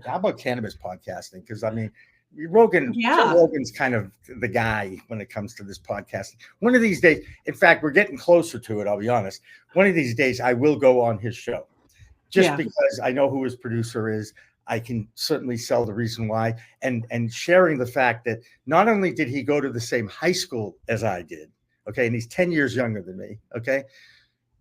how about cannabis podcasting? Because I mean Rogan's kind of the guy when it comes to this podcasting. One of these days, in fact, we're getting closer to it, I'll be honest. One of these days I will go on his show. just because I know who his producer is. I can certainly sell the reason why, and sharing the fact that not only did he go to the same high school as I did, okay, and he's 10 years younger than me, okay,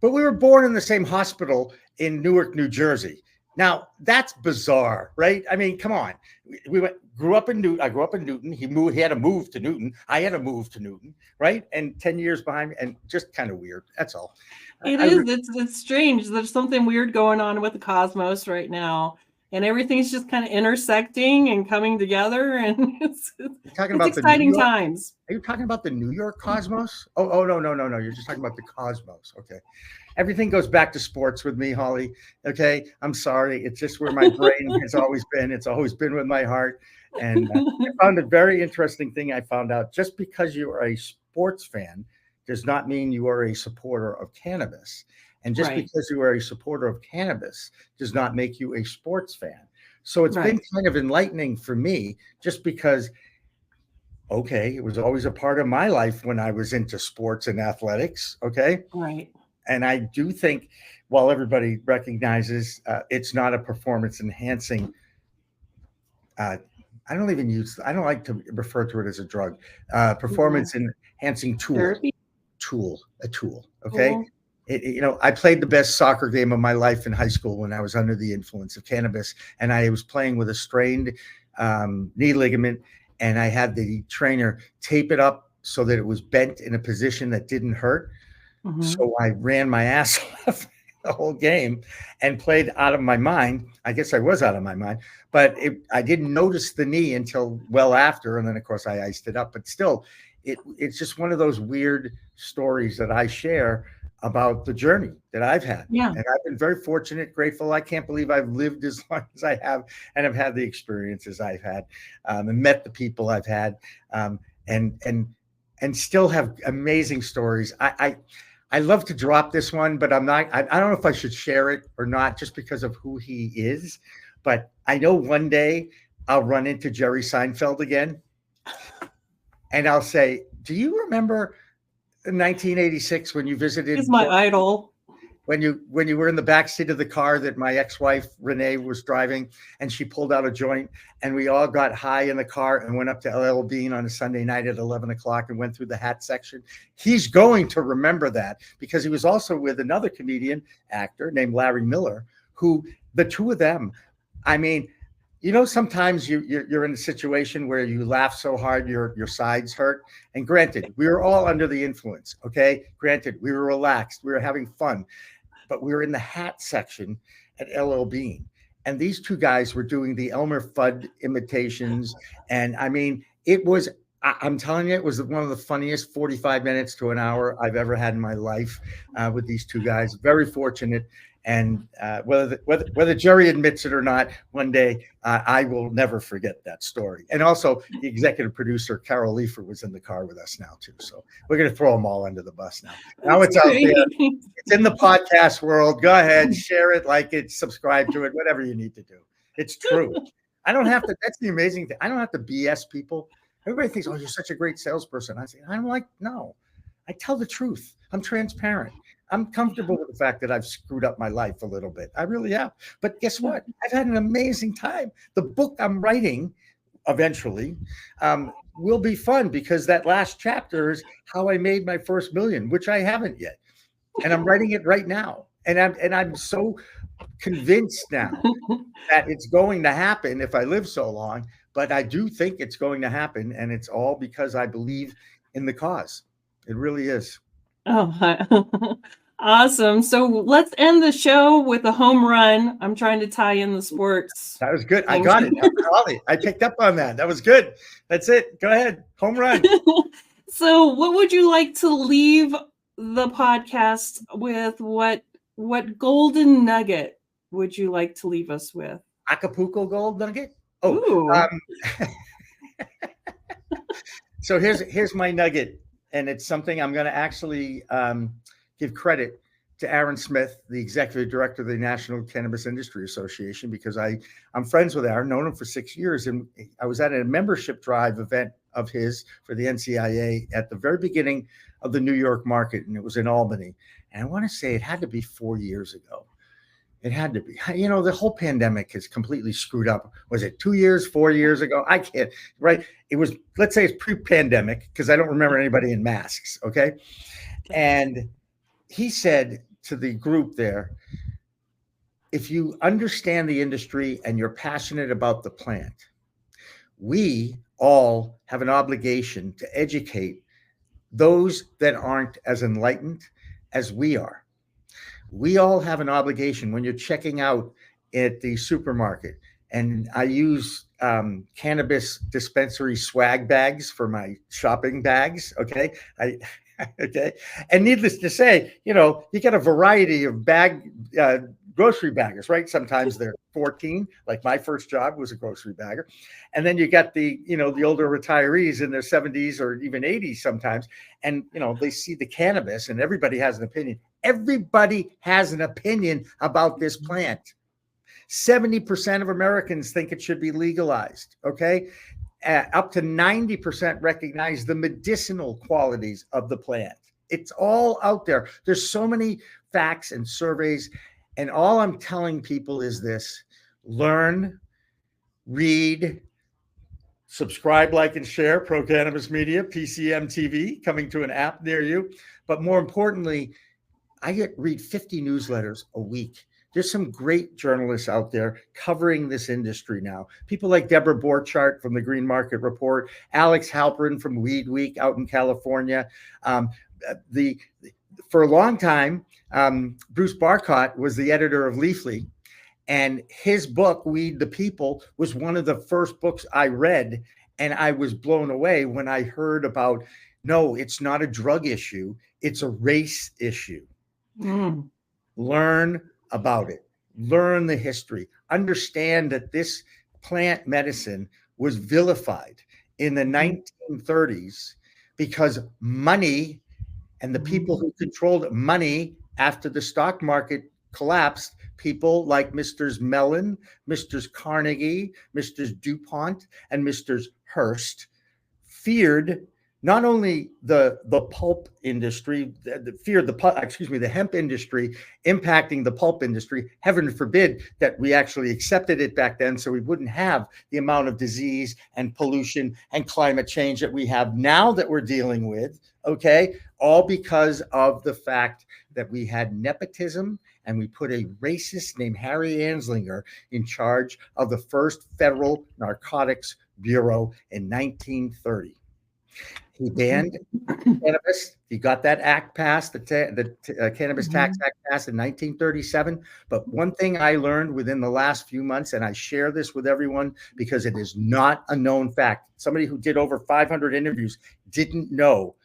but we were born in the same hospital in Newark, New Jersey. Now that's bizarre, right? I mean, come on. I grew up in Newton. He had to move to Newton. I had to move to Newton, right? And 10 years behind me, and just kind of weird. That's all. It's strange. There's something weird going on with the cosmos right now, and everything's just kind of intersecting and coming together, and it's exciting times. Are you talking about the New York cosmos? Oh, no. You're just talking about the cosmos. Okay. Everything goes back to sports with me, Holly. Okay. I'm sorry. It's just where my brain has always been. It's always been with my heart. And I found a very interesting thing. I found out just because you are a sports fan does not mean you are a supporter of cannabis. And just because you are a supporter of cannabis does not make you a sports fan. So it's been kind of enlightening for me, just because, okay, it was always a part of my life when I was into sports and athletics. Okay. Right. And I do think, while everybody recognizes it's not a performance enhancing, I don't like to refer to it as a drug, performance enhancing tool. A tool. Okay. I played the best soccer game of my life in high school when I was under the influence of cannabis, and I was playing with a strained knee ligament, and I had the trainer tape it up so that it was bent in a position that didn't hurt. Mm-hmm. So I ran my ass off the whole game and played out of my mind. I guess I was out of my mind, but I didn't notice the knee until well after, and then of course I iced it up. But still, it's just one of those weird stories that I share about the journey that I've had. Yeah. And I've been very fortunate, grateful. I can't believe I've lived as long as I have, and have had the experiences I've had, and met the people I've had, and still have amazing stories. I love to drop this one, but I'm not, I don't know if I should share it or not, just because of who he is. But I know one day I'll run into Jerry Seinfeld again, and I'll say, do you remember 1986 when you visited? He's my idol. When you were in the backseat of the car that my ex-wife Renee was driving, and she pulled out a joint, and we all got high in the car and went up to LL Bean on a Sunday night at 11 o'clock and went through the hat section. He's going to remember that, because he was also with another comedian actor named Larry Miller, who, the two of them, I mean, sometimes you're in a situation where you laugh so hard your sides hurt. And granted, we were all under the influence. Okay, granted, we were relaxed, we were having fun, but we were in the hat section at LL Bean, and these two guys were doing the Elmer Fudd imitations. And I mean, I'm telling you, it was one of the funniest 45 minutes to an hour I've ever had in my life with these two guys. Very fortunate. And whether Jerry admits it or not, one day I will never forget that story. And also, the executive producer Carol Leifer was in the car with us now too. So we're going to throw them all under the bus now. Now it's out there. It's in the podcast world. Go ahead, share it, like it, subscribe to it, whatever you need to do. It's true. I don't have to. That's the amazing thing. I don't have to BS people. Everybody thinks, "Oh, you're such a great salesperson." I say, I'm like, no. I tell the truth. I'm transparent. I'm comfortable with the fact that I've screwed up my life a little bit. I really have. But guess what? I've had an amazing time. The book I'm writing eventually will be fun, because that last chapter is how I made my first million, which I haven't yet. And I'm writing it right now. And I'm so convinced now that it's going to happen if I live so long. But I do think it's going to happen. And it's all because I believe in the cause. It really is. Oh, awesome. So let's end the show with a home run. I'm trying to tie in the sports. That was good. I got it. I picked up on that. That was good. That's it. Go ahead. Home run. So what would you like to leave the podcast with? What golden nugget would you like to leave us with? Acapulco gold nugget? Oh, so here's my nugget. And it's something I'm going to actually give credit to Aaron Smith, the executive director of the National Cannabis Industry Association, because I'm friends with Aaron, known him for 6 years. And I was at a membership drive event of his for the NCIA at the very beginning of the New York market, and it was in Albany. And I want to say it had to be 4 years ago. It had to be. You know, the whole pandemic is completely screwed up. Was it 2 years, 4 years ago? I can't, right? It was, let's say it's pre-pandemic, because I don't remember anybody in masks, okay? And he said to the group there, if you understand the industry and you're passionate about the plant, we all have an obligation to educate those that aren't as enlightened as we are. We all have an obligation when you're checking out at the supermarket. And I use cannabis dispensary swag bags for my shopping bags. Okay. Okay. And needless to say, you know, you get a variety of grocery baggers, right? Sometimes they're 14, like my first job was a grocery bagger. And then you got the, you know, the older retirees in their 70s or even 80s sometimes. And, you know, they see the cannabis and everybody has an opinion. Everybody has an opinion about this plant. 70% of Americans think it should be legalized. Okay. Up to 90% recognize the medicinal qualities of the plant. It's all out there. There's so many facts and surveys. And all I'm telling people is this: learn, read, subscribe, like, and share. Pro Cannabis Media, PCM TV, coming to an app near you. But more importantly, I read 50 newsletters a week. There's some great journalists out there covering this industry now. People like Deborah Borchardt from the Green Market Report, Alex Halperin from Weed Week out in California. For a long time, Bruce Barcott was the editor of Leafly, and his book, Weed the People, was one of the first books I read, and I was blown away when I heard about, no, it's not a drug issue, it's a race issue. Learn about it. Learn the history. Understand that this plant medicine was vilified in the 1930s because money and the people who controlled money after the stock market collapsed, people like Mr. Mellon, Mr. Carnegie, Mr. DuPont, and Mr. Hearst feared not only the pulp industry, the hemp industry impacting the pulp industry. Heaven forbid that we actually accepted it back then, so we wouldn't have the amount of disease and pollution and climate change that we have now that we're dealing with. Okay, all because of the fact that we had nepotism and we put a racist named Harry Anslinger in charge of the first Federal Narcotics Bureau in 1930. He banned cannabis. He got that act passed, the Cannabis Tax Act passed in 1937. But one thing I learned within the last few months, and I share this with everyone because it is not a known fact. Somebody who did over 500 interviews didn't know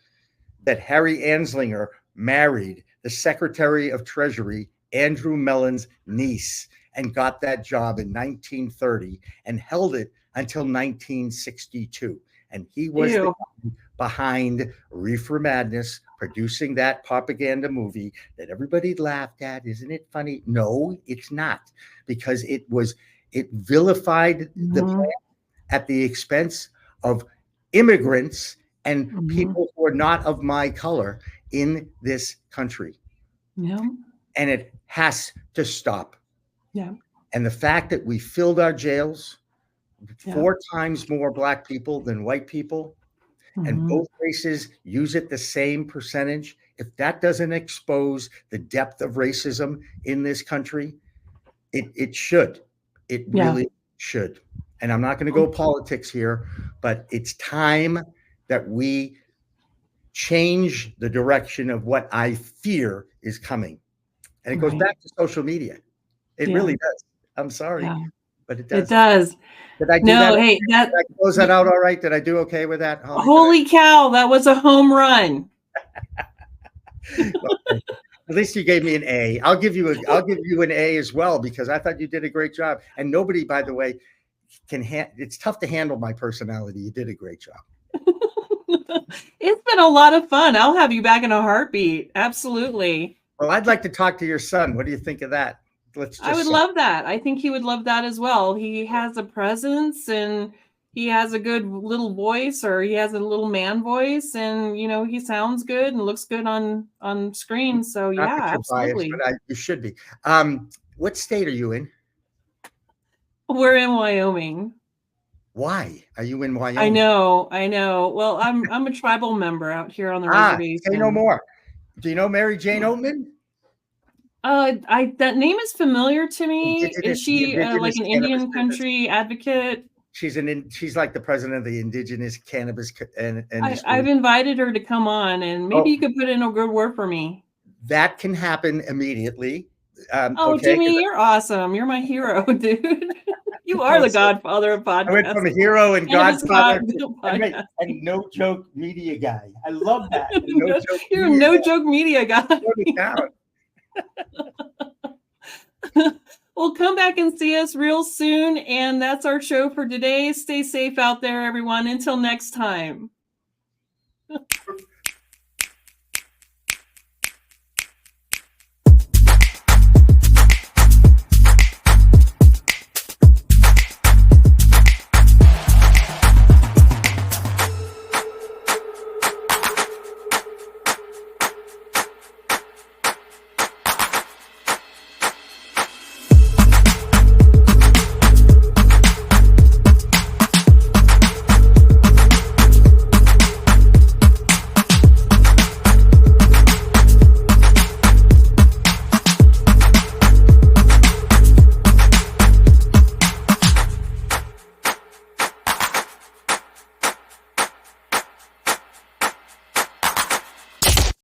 that Harry Anslinger married the Secretary of Treasury, Andrew Mellon's niece, and got that job in 1930 and held it until 1962. And he was the guy behind Reefer Madness, producing that propaganda movie that everybody laughed at. Isn't it funny? No, it's not, because it vilified the plant at the expense of immigrants and people who are not of my color in this country. Yeah. And it has to stop. Yeah. And the fact that we filled our jails 4 times more Black people than white people, and both races use it the same percentage, if that doesn't expose the depth of racism in this country, it should. It really should. And I'm not going to go politics here, but it's time that we change the direction of what I fear is coming. And it goes back to social media. It really does. I'm sorry, but it does. It does. Did I do that? Hey, did I close that out all right? Did I do okay with that? Holy cow, that was a home run. Okay. At least you gave me an A. I'll give you an A as well, because I thought you did a great job. And nobody, by the way, it's tough to handle my personality. You did a great job. It's been a lot of fun. I'll have you back in a heartbeat. Absolutely. Well, I'd like to talk to your son. What do you think of that? I would love that. I think he would love that as well. He has a presence and he has a good little voice, or he has a little man voice, and, you know, he sounds good and looks good on screen. So yeah, absolutely. Biased, but you should be. What state are you in? We're in Wyoming. Why are you in Wyoming? I know. Well, I'm a tribal member out here on the reservation. Say no more. Do you know Mary Jane Oatman? That name is familiar to me. Is she like Indigenous an cannabis Indian country advocate? She's like the president of the Indigenous Cannabis industry. I've invited her to come on, and maybe you could put in a good word for me. That can happen immediately. Jimmy, you're awesome. You're my hero, dude. You are the godfather of podcasts. I went from a hero and godfather and no joke media guy. I love that. You're a no joke media guy. Well, come back and see us real soon. And that's our show for today. Stay safe out there, everyone. Until next time.